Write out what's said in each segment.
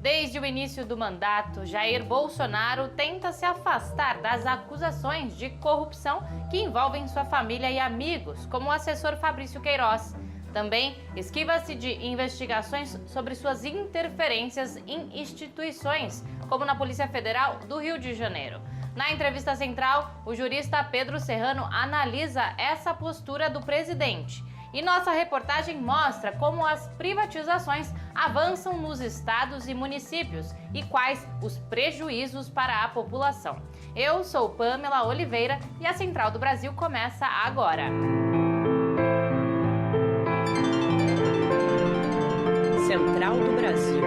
Desde o início do mandato, Jair Bolsonaro tenta se afastar das acusações de corrupção que envolvem sua família e amigos, como o assessor Fabrício Queiroz. Também esquiva-se de investigações sobre suas interferências em instituições, como na Polícia Federal do Rio de Janeiro. Na entrevista central, o jurista Pedro Serrano analisa essa postura do presidente. E nossa reportagem mostra como as privatizações avançam nos estados e municípios e quais os prejuízos para a população. Eu sou Pamela Oliveira e a Central do Brasil começa agora. Central do Brasil.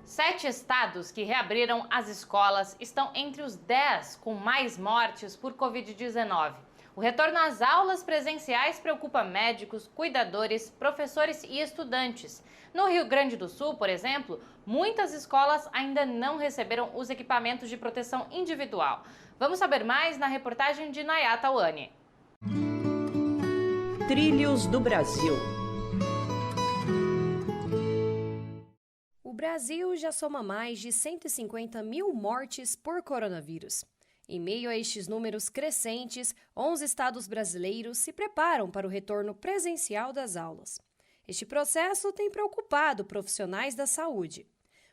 7 estados que reabriram as escolas estão entre os 10 com mais mortes por Covid-19. O retorno às aulas presenciais preocupa médicos, cuidadores, professores e estudantes. No Rio Grande do Sul, por exemplo, muitas escolas ainda não receberam os equipamentos de proteção individual. Vamos saber mais na reportagem de Nayata Wani. Trilhos do Brasil. O Brasil já soma mais de 150 mil mortes por coronavírus. Em meio a estes números crescentes, 11 estados brasileiros se preparam para o retorno presencial das aulas. Este processo tem preocupado profissionais da saúde.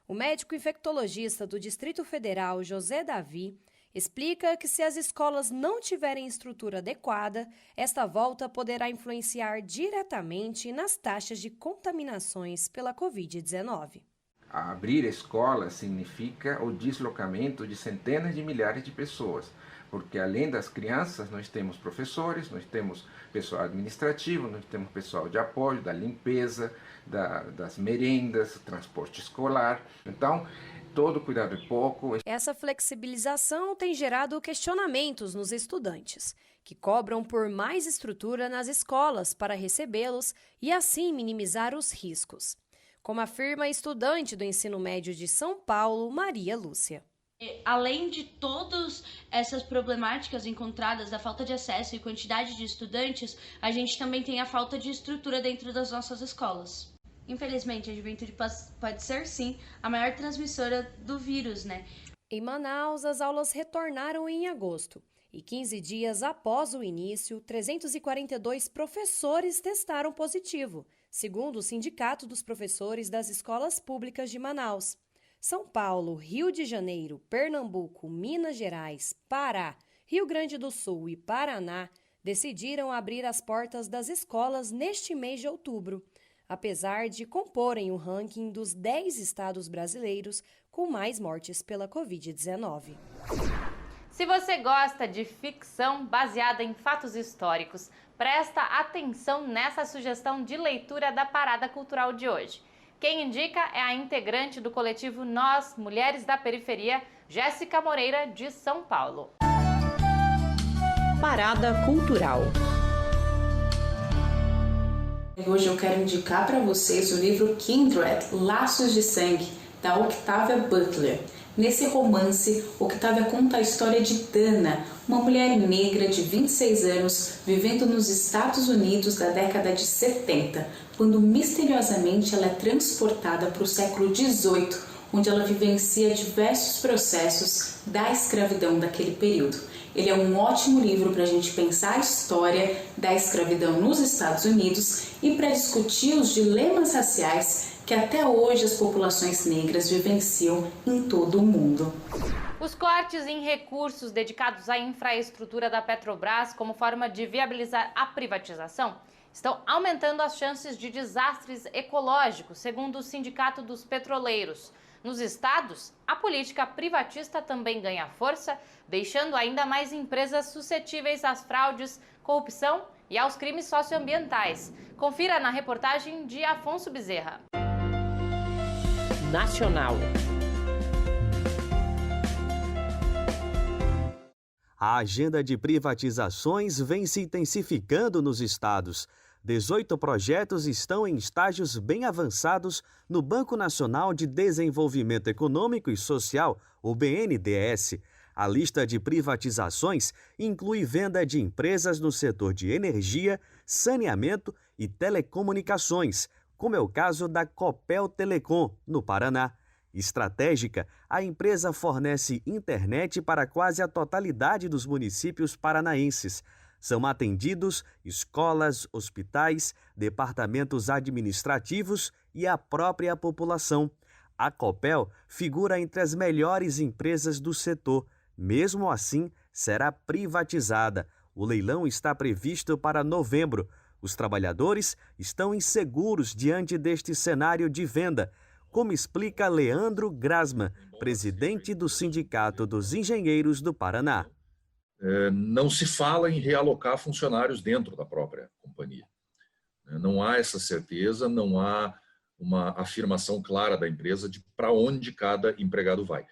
O médico infectologista do Distrito Federal, José Davi, explica que se as escolas não tiverem estrutura adequada, esta volta poderá influenciar diretamente nas taxas de contaminações pela Covid-19. Abrir escolas significa o deslocamento de centenas de milhares de pessoas, porque além das crianças nós temos professores, nós temos pessoal administrativo, nós temos pessoal de apoio, da limpeza, das merendas, transporte escolar. Então, todo cuidado é pouco. Essa flexibilização tem gerado questionamentos nos estudantes, que cobram por mais estrutura nas escolas para recebê-los e assim minimizar os riscos. Como afirma a estudante do ensino médio de São Paulo, Maria Lúcia. Além de todas essas problemáticas encontradas, da falta de acesso e quantidade de estudantes, a gente também tem a falta de estrutura dentro das nossas escolas. Infelizmente, a juventude pode ser, sim, a maior transmissora do vírus, né? Em Manaus, as aulas retornaram em agosto. E 15 dias após o início, 342 professores testaram positivo, segundo o Sindicato dos Professores das Escolas Públicas de Manaus. São Paulo, Rio de Janeiro, Pernambuco, Minas Gerais, Pará, Rio Grande do Sul e Paraná decidiram abrir as portas das escolas neste mês de outubro, apesar de comporem o ranking dos 10 estados brasileiros com mais mortes pela Covid-19. Se você gosta de ficção baseada em fatos históricos, presta atenção nessa sugestão de leitura da Parada Cultural de hoje. Quem indica é a integrante do coletivo Nós, Mulheres da Periferia, Jéssica Moreira, de São Paulo. Parada Cultural. Hoje eu quero indicar para vocês o livro Kindred, Laços de Sangue, da Octavia Butler. Nesse romance, Octavia conta a história de Dana, uma mulher negra de 26 anos vivendo nos Estados Unidos da década de 70, quando misteriosamente ela é transportada para o século XVIII, onde ela vivencia diversos processos da escravidão daquele período. Ele é um ótimo livro para a gente pensar a história da escravidão nos Estados Unidos e para discutir os dilemas raciais que até hoje as populações negras vivenciam em todo o mundo. Os cortes em recursos dedicados à infraestrutura da Petrobras como forma de viabilizar a privatização estão aumentando as chances de desastres ecológicos, segundo o Sindicato dos Petroleiros. Nos estados, a política privatista também ganha força, deixando ainda mais empresas suscetíveis às fraudes, corrupção e aos crimes socioambientais. Confira na reportagem de Afonso Bezerra. Nacional. A agenda de privatizações vem se intensificando nos estados. 18 projetos estão em estágios bem avançados no Banco Nacional de Desenvolvimento Econômico e Social, o BNDES. A lista de privatizações inclui venda de empresas no setor de energia, saneamento e telecomunicações, como é o caso da Copel Telecom, no Paraná. Estratégica, a empresa fornece internet para quase a totalidade dos municípios paranaenses. São atendidos escolas, hospitais, departamentos administrativos e a própria população. A Copel figura entre as melhores empresas do setor. Mesmo assim, será privatizada. O leilão está previsto para novembro. Os trabalhadores estão inseguros diante deste cenário de venda, como explica Leandro Grasman, presidente do Sindicato dos Engenheiros do Paraná. Não se fala em realocar funcionários dentro da própria companhia. Não há essa certeza, não há uma afirmação clara da empresa de para onde cada empregado vai.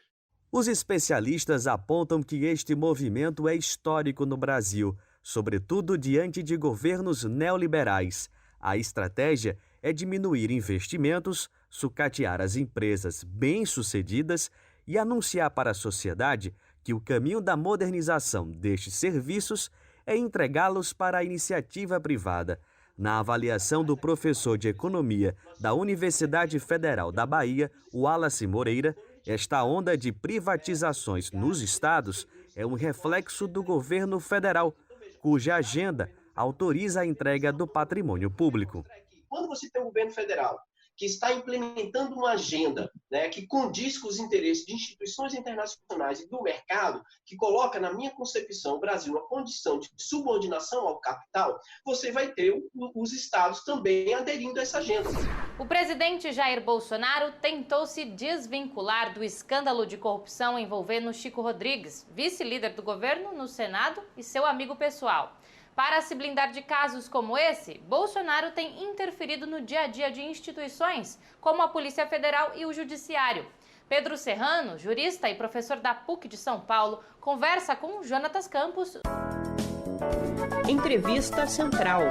Os especialistas apontam que este movimento é histórico no Brasil, sobretudo diante de governos neoliberais. A estratégia é diminuir investimentos, sucatear as empresas bem-sucedidas e anunciar para a sociedade que o caminho da modernização destes serviços é entregá-los para a iniciativa privada. Na avaliação do professor de Economia da Universidade Federal da Bahia, Wallace Moreira, esta onda de privatizações nos estados é um reflexo do governo federal, cuja agenda autoriza a entrega do patrimônio público. Quando você tem um governo federal que está implementando uma agenda, né, que condiz com os interesses de instituições internacionais e do mercado, que coloca, na minha concepção, o Brasil numa condição de subordinação ao capital, você vai ter os estados também aderindo a essa agenda. O presidente Jair Bolsonaro tentou se desvincular do escândalo de corrupção envolvendo Chico Rodrigues, vice-líder do governo no Senado e seu amigo pessoal. Para se blindar de casos como esse, Bolsonaro tem interferido no dia a dia de instituições, como a Polícia Federal e o Judiciário. Pedro Serrano, jurista e professor da PUC de São Paulo, conversa com Jonatas Campos. Entrevista Central.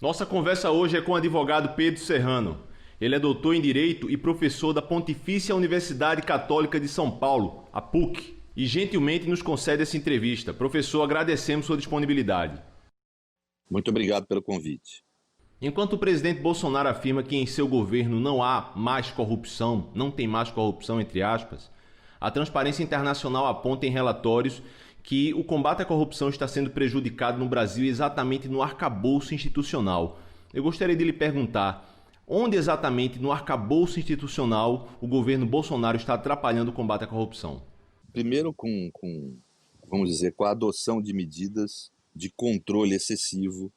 Nossa conversa hoje é com o advogado Pedro Serrano. Ele é doutor em Direito e professor da Pontifícia Universidade Católica de São Paulo, a PUC. E gentilmente nos concede essa entrevista. Professor, agradecemos sua disponibilidade. Muito obrigado pelo convite. Enquanto o presidente Bolsonaro afirma que em seu governo não há mais corrupção, não tem mais corrupção, entre aspas, a Transparência Internacional aponta em relatórios que o combate à corrupção está sendo prejudicado no Brasil exatamente no arcabouço institucional. Eu gostaria de lhe perguntar, onde exatamente no arcabouço institucional o governo Bolsonaro está atrapalhando o combate à corrupção? Primeiro, vamos dizer, com a adoção de medidas de controle excessivo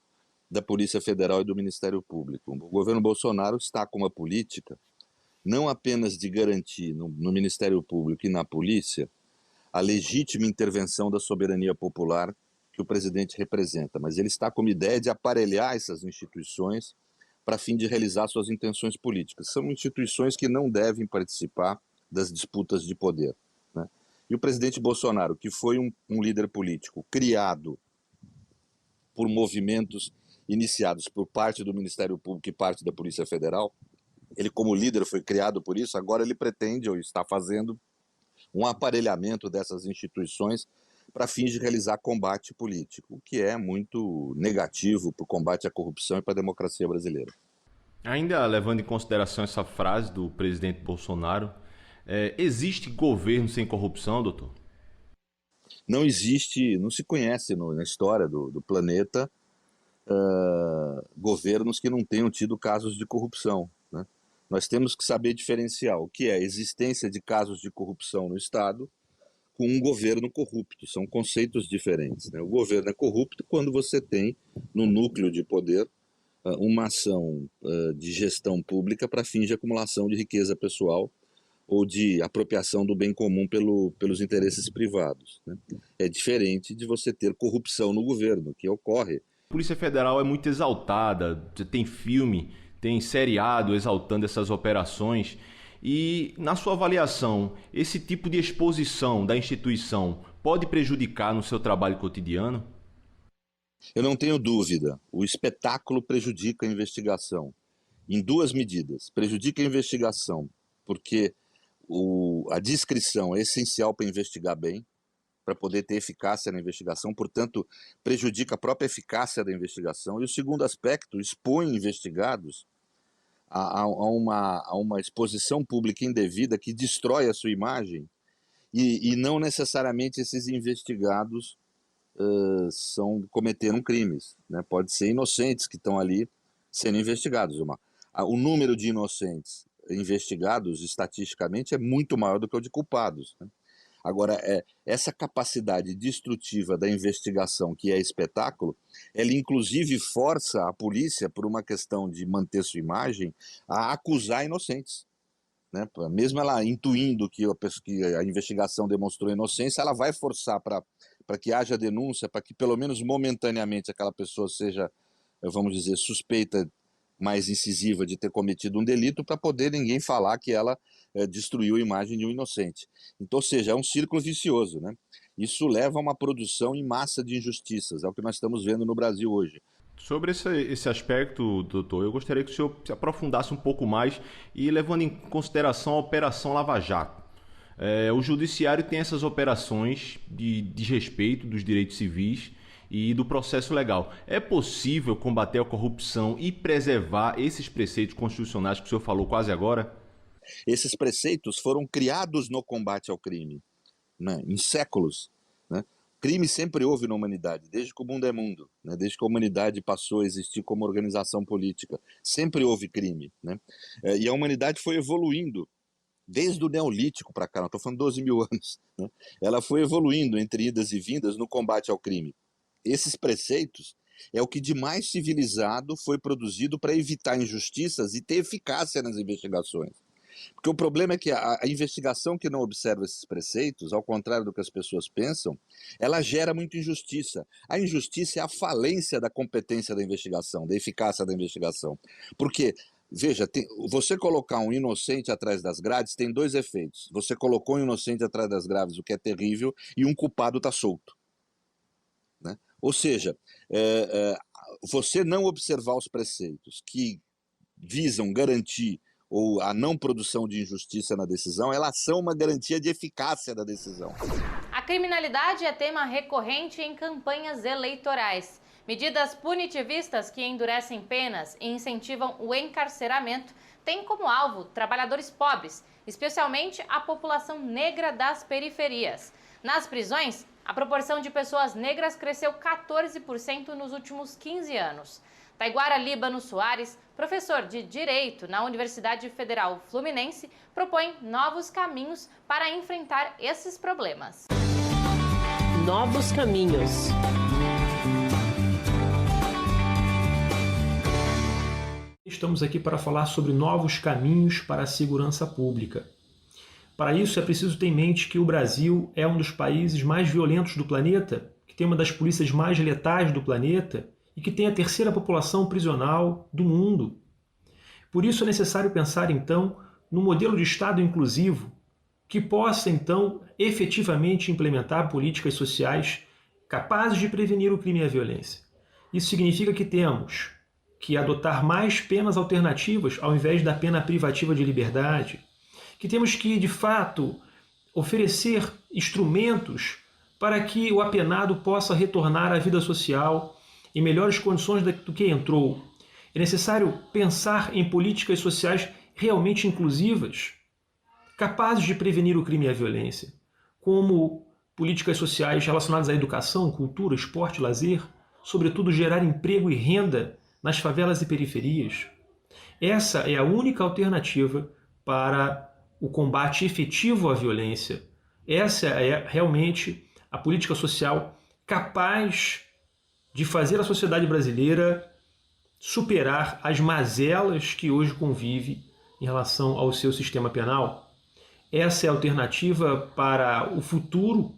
da Polícia Federal e do Ministério Público. O governo Bolsonaro está com uma política não apenas de garantir no Ministério Público e na Polícia a legítima intervenção da soberania popular que o presidente representa, mas ele está com uma ideia de aparelhar essas instituições para fim de realizar suas intenções políticas. São instituições que não devem participar das disputas de poder. E o presidente Bolsonaro, que foi um líder político criado por movimentos iniciados por parte do Ministério Público e parte da Polícia Federal, ele como líder foi criado por isso, agora ele pretende ou está fazendo um aparelhamento dessas instituições para fins de realizar combate político, o que é muito negativo para o combate à corrupção e para a democracia brasileira. Ainda levando em consideração essa frase do presidente Bolsonaro, existe governo sem corrupção, doutor? Não existe, não se conhece na história do planeta governos que não tenham tido casos de corrupção, né? Nós temos que saber diferenciar o que é a existência de casos de corrupção no Estado com um governo corrupto. São conceitos diferentes, né? O governo é corrupto quando você tem no núcleo de poder uma ação de gestão pública para fins de acumulação de riqueza pessoal ou de apropriação do bem comum pelos interesses privados, né? É diferente de você ter corrupção no governo, que ocorre. A Polícia Federal é muito exaltada, tem filme, tem seriado exaltando essas operações. E, na sua avaliação, esse tipo de exposição da instituição pode prejudicar no seu trabalho cotidiano? Eu não tenho dúvida. O espetáculo prejudica a investigação em duas medidas. Prejudica a investigação porque a discrição é essencial para investigar bem, para poder ter eficácia na investigação, portanto, prejudica a própria eficácia da investigação. E o segundo aspecto, expõe investigados a uma exposição pública indevida que destrói a sua imagem, e não necessariamente esses investigados cometeram crimes, né? Pode ser inocentes que estão ali sendo investigados. O número de inocentes investigados, estatisticamente, é muito maior do que o de culpados, né? Agora, essa capacidade destrutiva da investigação, que é espetáculo, ela inclusive força a polícia, por uma questão de manter sua imagem, a acusar inocentes, né? Mesmo ela intuindo que a investigação demonstrou inocência, ela vai forçar para que haja denúncia, para que pelo menos momentaneamente aquela pessoa seja, vamos dizer, suspeita mais incisiva de ter cometido um delito, para poder ninguém falar que ela destruiu a imagem de um inocente. Então, ou seja, é um círculo vicioso, né? Isso leva a uma produção em massa de injustiças, é o que nós estamos vendo no Brasil hoje. Sobre esse aspecto, doutor, eu gostaria que o senhor se aprofundasse um pouco mais e levando em consideração a Operação Lava Jato. O judiciário tem essas operações de desrespeito dos direitos civis e do processo legal. É possível combater a corrupção e preservar esses preceitos constitucionais que o senhor falou quase agora? Esses preceitos foram criados no combate ao crime, né, em séculos, né? Crime sempre houve na humanidade, desde que o mundo é mundo, né? Desde que a humanidade passou a existir como organização política. Sempre houve crime, né? E a humanidade foi evoluindo, desde o Neolítico para cá, não estou falando 12 mil anos, né? Ela foi evoluindo entre idas e vindas no combate ao crime. Esses preceitos é o que de mais civilizado foi produzido para evitar injustiças e ter eficácia nas investigações. Porque o problema é que a investigação que não observa esses preceitos, ao contrário do que as pessoas pensam, ela gera muita injustiça. A injustiça é a falência da competência da investigação, da eficácia da investigação. Porque, veja, você colocar um inocente atrás das grades tem dois efeitos. Você colocou um inocente atrás das grades, o que é terrível, e um culpado está solto, né? Ou seja, você não observar os preceitos que visam garantir ou a não produção de injustiça na decisão, elas são uma garantia de eficácia da decisão. A criminalidade é tema recorrente em campanhas eleitorais. Medidas punitivistas que endurecem penas e incentivam o encarceramento têm como alvo trabalhadores pobres, especialmente a população negra das periferias. Nas prisões, a proporção de pessoas negras cresceu 14% nos últimos 15 anos. Taiguara Líbano Soares, professor de Direito na Universidade Federal Fluminense, propõe novos caminhos para enfrentar esses problemas. Novos caminhos. Estamos aqui para falar sobre novos caminhos para a segurança pública. Para isso, é preciso ter em mente que o Brasil é um dos países mais violentos do planeta, que tem uma das polícias mais letais do planeta e que tem a terceira população prisional do mundo. Por isso é necessário pensar, então, num modelo de Estado inclusivo que possa, então, efetivamente implementar políticas sociais capazes de prevenir o crime e a violência. Isso significa que temos que adotar mais penas alternativas ao invés da pena privativa de liberdade, que temos que, de fato, oferecer instrumentos para que o apenado possa retornar à vida social em melhores condições do que entrou. É necessário pensar em políticas sociais realmente inclusivas, capazes de prevenir o crime e a violência, como políticas sociais relacionadas à educação, cultura, esporte, lazer, sobretudo gerar emprego e renda nas favelas e periferias. Essa é a única alternativa para o combate efetivo à violência. Essa é realmente a política social capaz de fazer a sociedade brasileira superar as mazelas que hoje convive em relação ao seu sistema penal. Essa é a alternativa para o futuro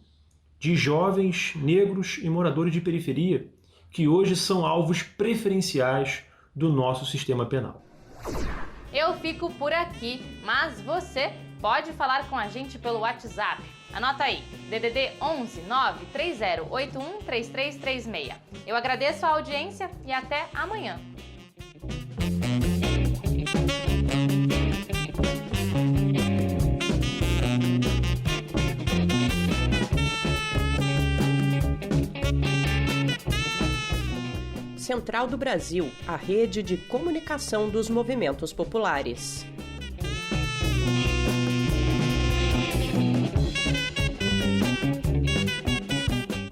de jovens negros e moradores de periferia, que hoje são alvos preferenciais do nosso sistema penal. Eu fico por aqui, mas você pode falar com a gente pelo WhatsApp. Anota aí, DDD 11 93081 3336. Eu agradeço a audiência e até amanhã. Central do Brasil, a rede de comunicação dos movimentos populares.